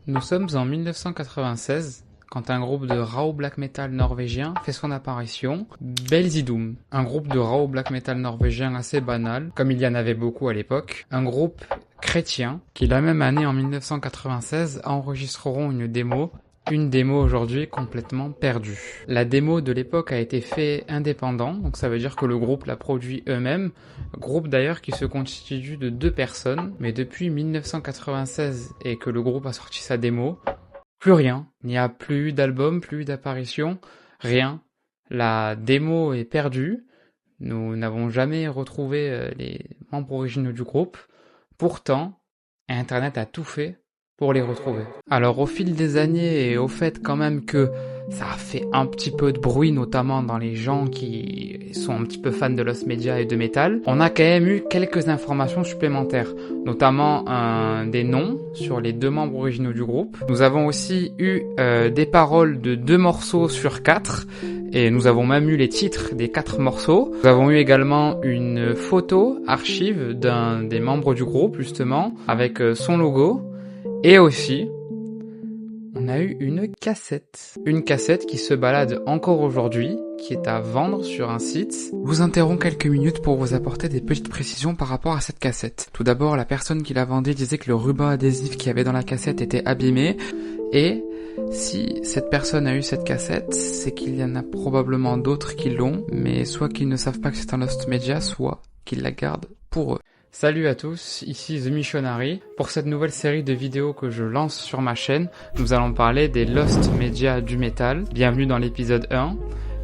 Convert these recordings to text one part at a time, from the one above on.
Nous sommes en 1996 quand un groupe de Rauh black metal norvégien fait son apparition, Belzidum, un groupe de Rauh black metal norvégien assez banal, comme il y en avait beaucoup à l'époque, un groupe chrétien qui la même année en 1996 enregistreront une démo aujourd'hui complètement perdue. La démo de l'époque a été faite indépendant, donc ça veut dire que le groupe l'a produit eux-mêmes, groupe d'ailleurs qui se constitue de 2 personnes, mais depuis 1996 et que le groupe a sorti sa démo, plus rien, il n'y a plus eu d'album, plus eu d'apparition, rien. La démo est perdue, nous n'avons jamais retrouvé les membres originaux du groupe, pourtant, Internet a tout fait pour les retrouver. Alors au fil des années et au fait quand même que ça a fait un petit peu de bruit, notamment dans les gens qui sont un petit peu fans de Lost Media et de métal, on a quand même eu quelques informations supplémentaires, notamment des noms sur les 2 membres originaux du groupe. Nous avons aussi eu des paroles de 2 morceaux sur 4, et nous avons même eu les titres des 4 morceaux. Nous avons eu également une photo archive d'un des membres du groupe, justement, avec son logo, et aussi, on a eu une cassette. Une cassette qui se balade encore aujourd'hui, qui est à vendre sur un site. Je vous interromps quelques minutes pour vous apporter des petites précisions par rapport à cette cassette. Tout d'abord, la personne qui la vendait disait que le ruban adhésif qu'il y avait dans la cassette était abîmé. Et si cette personne a eu cette cassette, c'est qu'il y en a probablement d'autres qui l'ont, mais soit qu'ils ne savent pas que c'est un Lost Media, soit qu'ils la gardent pour eux. Salut à tous, ici The Missionary. Pour cette nouvelle série de vidéos que je lance sur ma chaîne, nous allons parler des Lost Media du métal. Bienvenue dans l'épisode 1.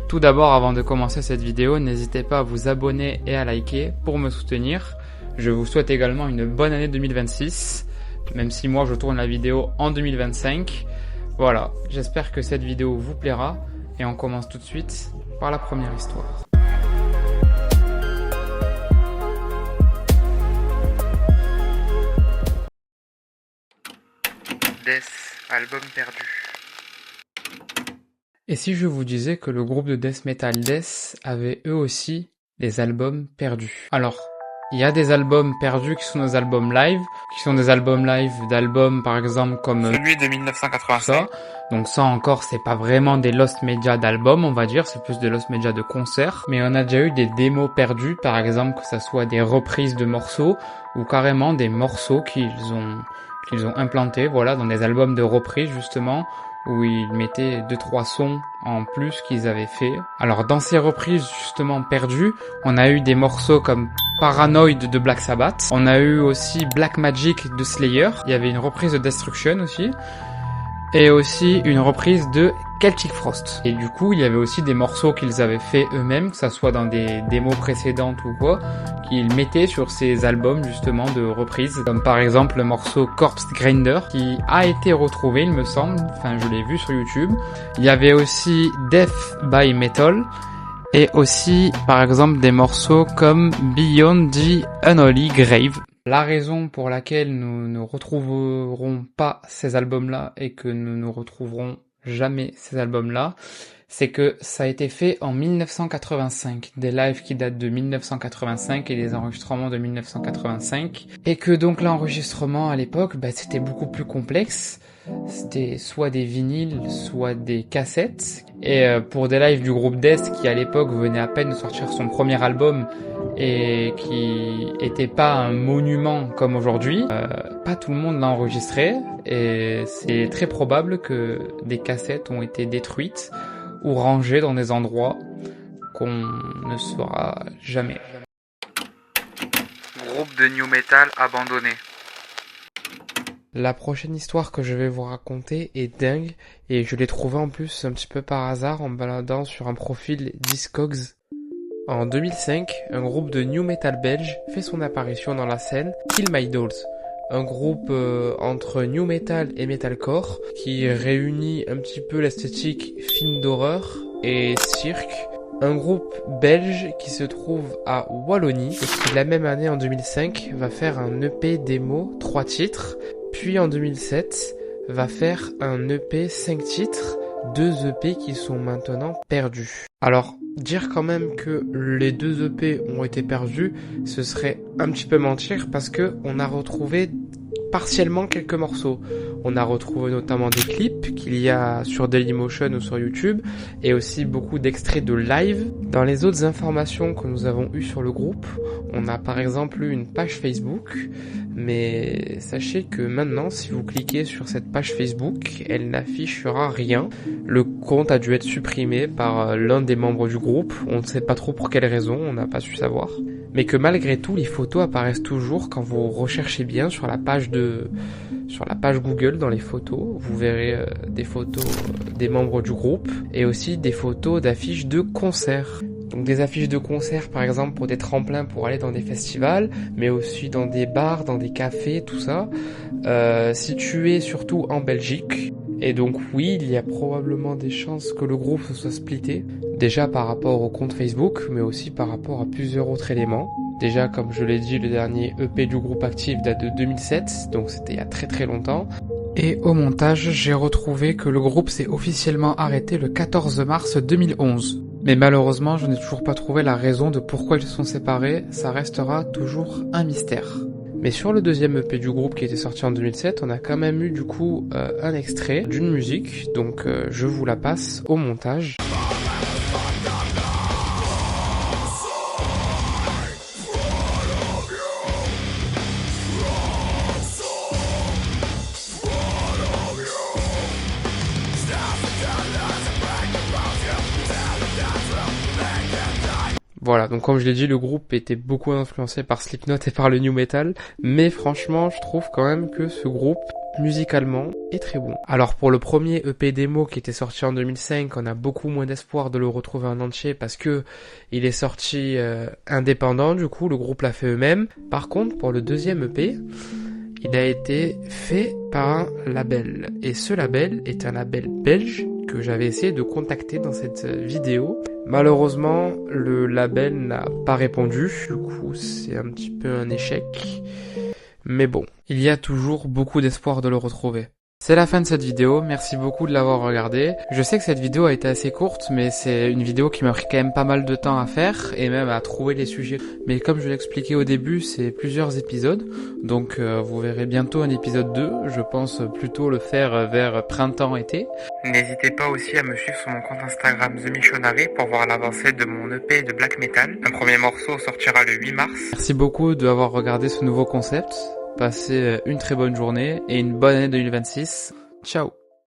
Tout d'abord, avant de commencer cette vidéo, n'hésitez pas à vous abonner et à liker pour me soutenir. Je vous souhaite également une bonne année 2026, même si moi je tourne la vidéo en 2025. Voilà, j'espère que cette vidéo vous plaira et on commence tout de suite par la première histoire. Death, album perdu. Et si je vous disais que le groupe de death metal Death avait eux aussi des albums perdus? Alors, il y a des albums perdus qui sont des albums live, d'albums par exemple comme celui de 1985. Donc ça encore, c'est pas vraiment des Lost Media d'albums, on va dire, c'est plus des Lost Media de concerts. Mais on a déjà eu des démos perdues, par exemple, que ça soit des reprises de morceaux ou carrément des morceaux qu'ils ont implantés, voilà, dans des albums de reprises justement, où ils mettaient 2-3 sons en plus qu'ils avaient fait. Alors dans ces reprises justement perdues, on a eu des morceaux comme Paranoid de Black Sabbath, on a eu aussi Black Magic de Slayer, il y avait une reprise de Destruction aussi, et aussi une reprise de Celtic Frost. Et du coup, il y avait aussi des morceaux qu'ils avaient fait eux-mêmes, que ça soit dans des démos précédentes ou quoi, qu'ils mettaient sur ces albums justement de reprises, comme par exemple le morceau Corpse Grinder, qui a été retrouvé, il me semble, enfin je l'ai vu sur YouTube. Il y avait aussi Death by Metal, et aussi par exemple des morceaux comme Beyond the Unholy Grave. La raison pour laquelle nous ne retrouverons pas ces albums-là et que nous ne retrouverons jamais ces albums-là, c'est que ça a été fait en 1985, des lives qui datent de 1985 et des enregistrements de 1985, et que donc l'enregistrement à l'époque, c'était beaucoup plus complexe. C'était soit des vinyles, soit des cassettes. Et pour des lives du groupe Death qui à l'époque venait à peine de sortir son premier album et qui était pas un monument comme aujourd'hui, pas tout le monde l'a enregistré et c'est très probable que des cassettes ont été détruites ou rangées dans des endroits qu'on ne saura jamais. Groupe de new metal abandonné. La prochaine histoire que je vais vous raconter est dingue et je l'ai trouvée en plus un petit peu par hasard en me baladant sur un profil Discogs. En 2005, un groupe de new metal belge fait son apparition dans la scène, Kill My Dolls, un groupe entre new metal et metalcore qui réunit un petit peu l'esthétique film d'horreur et cirque. Un groupe belge qui se trouve à Wallonie et qui la même année en 2005 va faire un EP démo 3 titres. Puis en 2007, va faire un EP 5 titres, 2 EP qui sont maintenant perdus. Alors, dire quand même que les 2 EP ont été perdus, ce serait un petit peu mentir parce que on a retrouvé partiellement quelques morceaux. On a retrouvé notamment des clips qu'il y a sur Dailymotion ou sur YouTube et aussi beaucoup d'extraits de live. Dans les autres informations que nous avons eues sur le groupe, on a par exemple eu une page Facebook, mais sachez que maintenant, si vous cliquez sur cette page Facebook, elle n'affichera rien. Le compte a dû être supprimé par l'un des membres du groupe. On ne sait pas trop pour quelle raison, on n'a pas su savoir. Mais que malgré tout, les photos apparaissent toujours quand vous recherchez bien sur la page Google dans les photos. Vous verrez des photos des membres du groupe et aussi des photos d'affiches de concerts. Donc des affiches de concerts par exemple pour des tremplins pour aller dans des festivals, mais aussi dans des bars, dans des cafés, tout ça, situés surtout en Belgique. Et donc oui, il y a probablement des chances que le groupe se soit splitté, déjà par rapport au compte Facebook, mais aussi par rapport à plusieurs autres éléments. Déjà, comme je l'ai dit, le dernier EP du groupe Active date de 2007, donc c'était il y a très très longtemps. Et au montage, j'ai retrouvé que le groupe s'est officiellement arrêté le 14 mars 2011. Mais malheureusement, je n'ai toujours pas trouvé la raison de pourquoi ils se sont séparés, ça restera toujours un mystère. Mais sur le deuxième EP du groupe qui était sorti en 2007, on a quand même eu du coup un extrait d'une musique, donc je vous la passe au montage. Voilà, donc comme je l'ai dit, le groupe était beaucoup influencé par Slipknot et par le new metal, mais franchement, je trouve quand même que ce groupe, musicalement, est très bon. Alors pour le premier EP démo qui était sorti en 2005, on a beaucoup moins d'espoir de le retrouver en entier parce que il est sorti indépendant, du coup, le groupe l'a fait eux-mêmes. Par contre, pour le deuxième EP, il a été fait par un label, et ce label est un label belge que j'avais essayé de contacter dans cette vidéo. Malheureusement, le label n'a pas répondu, du coup c'est un petit peu un échec. Mais bon, il y a toujours beaucoup d'espoir de le retrouver. C'est la fin de cette vidéo, merci beaucoup de l'avoir regardée. Je sais que cette vidéo a été assez courte, mais c'est une vidéo qui m'a pris quand même pas mal de temps à faire, et même à trouver les sujets. Mais comme je l'expliquais au début, c'est plusieurs épisodes, donc vous verrez bientôt un épisode 2, je pense plutôt le faire vers printemps-été. N'hésitez pas aussi à me suivre sur mon compte Instagram The Missionary pour voir l'avancée de mon EP de black metal. Un premier morceau sortira le 8 mars. Merci beaucoup d'avoir regardé ce nouveau concept. Passez une très bonne journée et une bonne année 2026. Ciao!